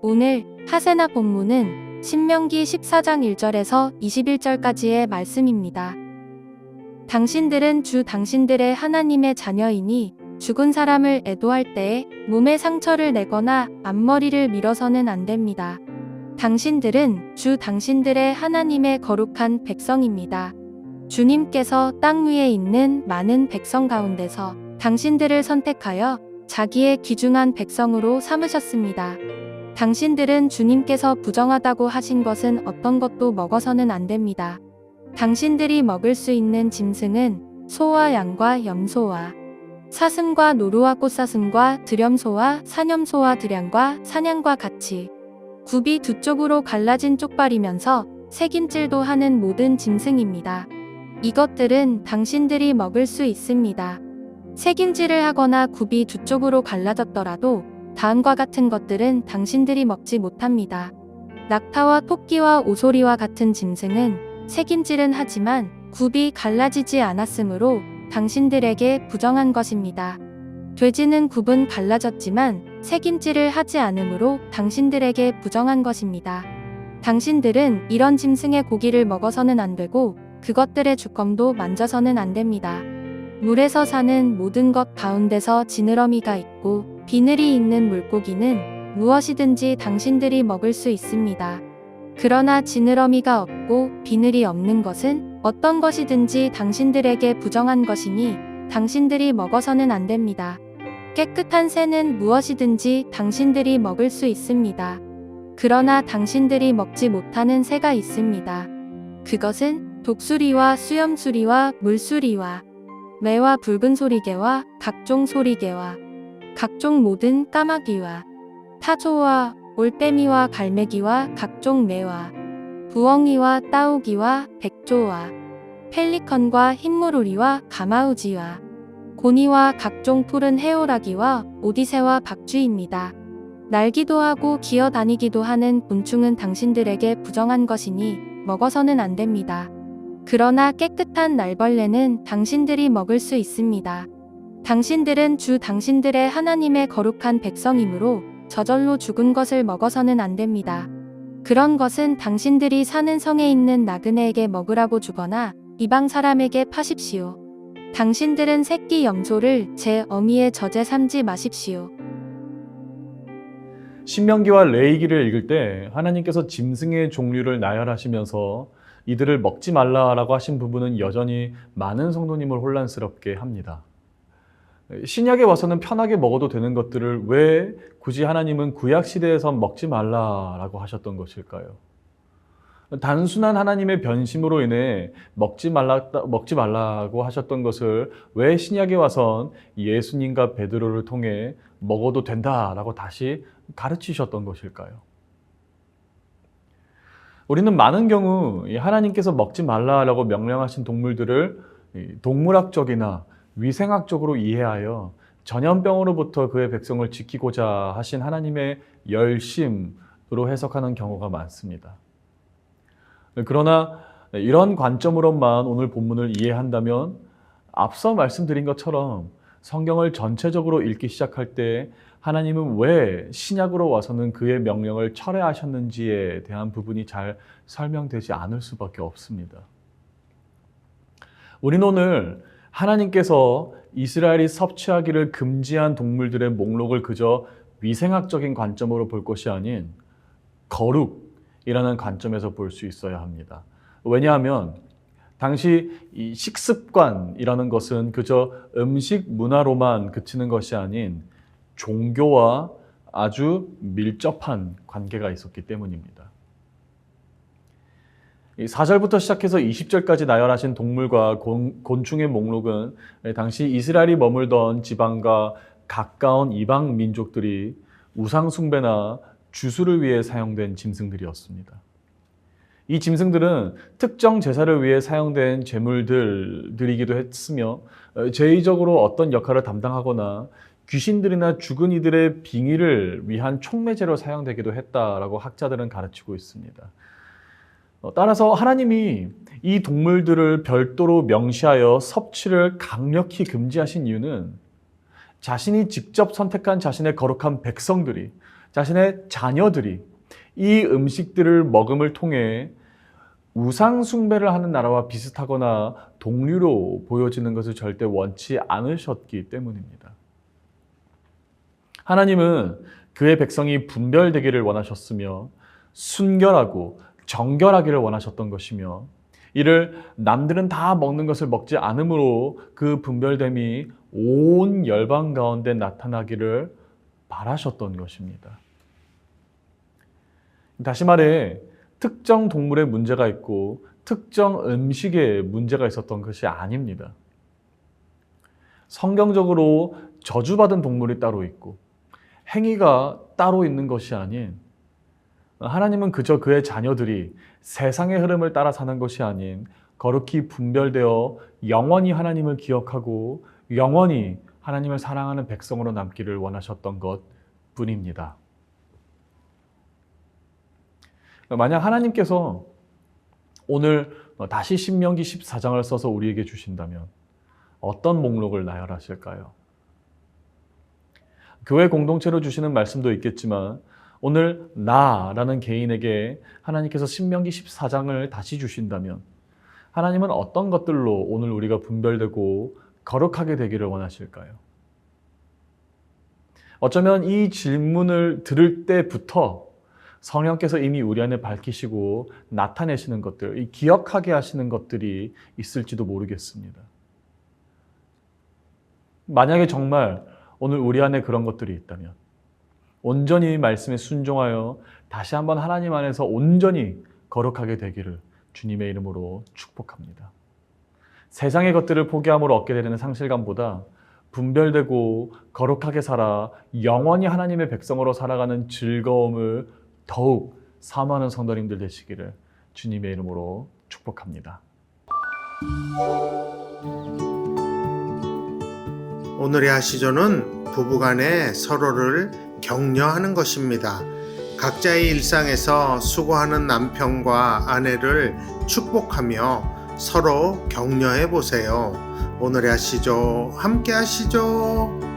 오늘 하세나 본문은 신명기 14장 1절에서 21절까지의 말씀입니다. 당신들은 주 당신들의 하나님의 자녀이니 죽은 사람을 애도할 때에 몸에 상처를 내거나 앞머리를 밀어서는 안 됩니다. 당신들은 주 당신들의 하나님의 거룩한 백성입니다. 주님께서 땅 위에 있는 많은 백성 가운데서 당신들을 선택하여 자기의 귀중한 백성으로 삼으셨습니다. 당신들은 주님께서 부정하다고 하신 것은 어떤 것도 먹어서는 안 됩니다. 당신들이 먹을 수 있는 짐승은 소와 양과 염소와 사슴과 노루와 꽃사슴과 드렴소와 사념소와 드량과 사냥과 같이 굽이 두 쪽으로 갈라진 쪽발이면서 새김질도 하는 모든 짐승입니다. 이것들은 당신들이 먹을 수 있습니다. 새김질을 하거나 굽이 두 쪽으로 갈라졌더라도 다음과 같은 것들은 당신들이 먹지 못합니다. 낙타와 토끼와 오소리와 같은 짐승은 새김질은 하지만 굽이 갈라지지 않았으므로 당신들에게 부정한 것입니다. 돼지는 굽은 갈라졌지만 새김질을 하지 않으므로 당신들에게 부정한 것입니다. 당신들은 이런 짐승의 고기를 먹어서는 안 되고 그것들의 주검도 만져서는 안 됩니다. 물에서 사는 모든 것 가운데서 지느러미가 있고 비늘이 있는 물고기는 무엇이든지 당신들이 먹을 수 있습니다. 그러나 지느러미가 없고 비늘이 없는 것은 어떤 것이든지 당신들에게 부정한 것이니 당신들이 먹어서는 안 됩니다. 깨끗한 새는 무엇이든지 당신들이 먹을 수 있습니다. 그러나 당신들이 먹지 못하는 새가 있습니다. 그것은 독수리와 수염수리와 물수리와 매와 붉은 소리개와 각종 소리개와 각종 모든 까마귀와 타조와 올빼미와 갈매기와 각종 매와 부엉이와 따오기와 백조와 펠리컨과 흰물오리와 가마우지와 고니와 각종 푸른 해오라기와 오디새와 박쥐입니다. 날기도 하고 기어다니기도 하는 곤충은 당신들에게 부정한 것이니 먹어서는 안 됩니다. 그러나 깨끗한 날벌레는 당신들이 먹을 수 있습니다. 당신들은 주 당신들의 하나님의 거룩한 백성이므로 저절로 죽은 것을 먹어서는 안 됩니다. 그런 것은 당신들이 사는 성에 있는 나그네에게 먹으라고 주거나 이방 사람에게 파십시오. 당신들은 새끼 염소를 제 어미의 젖에 삼지 마십시오. 신명기와 레위기를 읽을 때 하나님께서 짐승의 종류를 나열하시면서 이들을 먹지 말라라고 하신 부분은 여전히 많은 성도님을 혼란스럽게 합니다. 신약에 와서는 편하게 먹어도 되는 것들을 왜 굳이 하나님은 구약시대에서 먹지 말라라고 하셨던 것일까요? 단순한 하나님의 변심으로 인해 먹지 말라고 하셨던 것을 왜 신약에 와선 예수님과 베드로를 통해 먹어도 된다라고 다시 가르치셨던 것일까요? 우리는 많은 경우 하나님께서 먹지 말라라고 명령하신 동물들을 동물학적이나 위생학적으로 이해하여 전염병으로부터 그의 백성을 지키고자 하신 하나님의 열심으로 해석하는 경우가 많습니다. 그러나 이런 관점으로만 오늘 본문을 이해한다면 앞서 말씀드린 것처럼 성경을 전체적으로 읽기 시작할 때 하나님은 왜 신약으로 와서는 그의 명령을 철회하셨는지에 대한 부분이 잘 설명되지 않을 수밖에 없습니다. 우리는 오늘 하나님께서 이스라엘이 섭취하기를 금지한 동물들의 목록을 그저 위생학적인 관점으로 볼 것이 아닌 거룩이라는 관점에서 볼 수 있어야 합니다. 왜냐하면 당시 이 식습관이라는 것은 그저 음식 문화로만 그치는 것이 아닌 종교와 아주 밀접한 관계가 있었기 때문입니다. 4절부터 시작해서 20절까지 나열하신 동물과 곤충의 목록은 당시 이스라엘이 머물던 지방과 가까운 이방 민족들이 우상 숭배나 주수를 위해 사용된 짐승들이었습니다. 이 짐승들은 특정 제사를 위해 사용된 제물들이기도 했으며 제의적으로 어떤 역할을 담당하거나 귀신들이나 죽은 이들의 빙의를 위한 촉매제로 사용되기도 했다라고 학자들은 가르치고 있습니다. 따라서 하나님이 이 동물들을 별도로 명시하여 섭취를 강력히 금지하신 이유는 자신이 직접 선택한 자신의 거룩한 백성들이, 자신의 자녀들이 이 음식들을 먹음을 통해 우상 숭배를 하는 나라와 비슷하거나 동류로 보여지는 것을 절대 원치 않으셨기 때문입니다. 하나님은 그의 백성이 분별되기를 원하셨으며 순결하고 정결하기를 원하셨던 것이며, 이를 남들은 다 먹는 것을 먹지 않으므로 그 분별됨이 온 열방 가운데 나타나기를 바라셨던 것입니다. 다시 말해 특정 동물에 문제가 있고 특정 음식에 문제가 있었던 것이 아닙니다. 성경적으로 저주받은 동물이 따로 있고 행위가 따로 있는 것이 아닌, 하나님은 그저 그의 자녀들이 세상의 흐름을 따라 사는 것이 아닌 거룩히 분별되어 영원히 하나님을 기억하고 영원히 하나님을 사랑하는 백성으로 남기를 원하셨던 것 뿐입니다. 만약 하나님께서 오늘 다시 신명기 14장을 써서 우리에게 주신다면 어떤 목록을 나열하실까요? 교회 공동체로 주시는 말씀도 있겠지만 오늘 나라는 개인에게 하나님께서 신명기 14장을 다시 주신다면 하나님은 어떤 것들로 오늘 우리가 분별되고 거룩하게 되기를 원하실까요? 어쩌면 이 질문을 들을 때부터 성령께서 이미 우리 안에 밝히시고 나타내시는 것들, 기억하게 하시는 것들이 있을지도 모르겠습니다. 만약에 정말 오늘 우리 안에 그런 것들이 있다면 온전히 말씀에 순종하여 다시 한번 하나님 안에서 온전히 거룩하게 되기를 주님의 이름으로 축복합니다. 세상의 것들을 포기함으로 얻게 되는 상실감보다 분별되고 거룩하게 살아 영원히 하나님의 백성으로 살아가는 즐거움을 더욱 사모하는 성도님들 되시기를 주님의 이름으로 축복합니다. 오늘의 하시조는 부부간에 서로를 격려하는 것입니다. 각자의 일상에서 수고하는 남편과 아내를 축복하며 서로 격려해 보세요. 오늘의 하시조 함께 하시죠.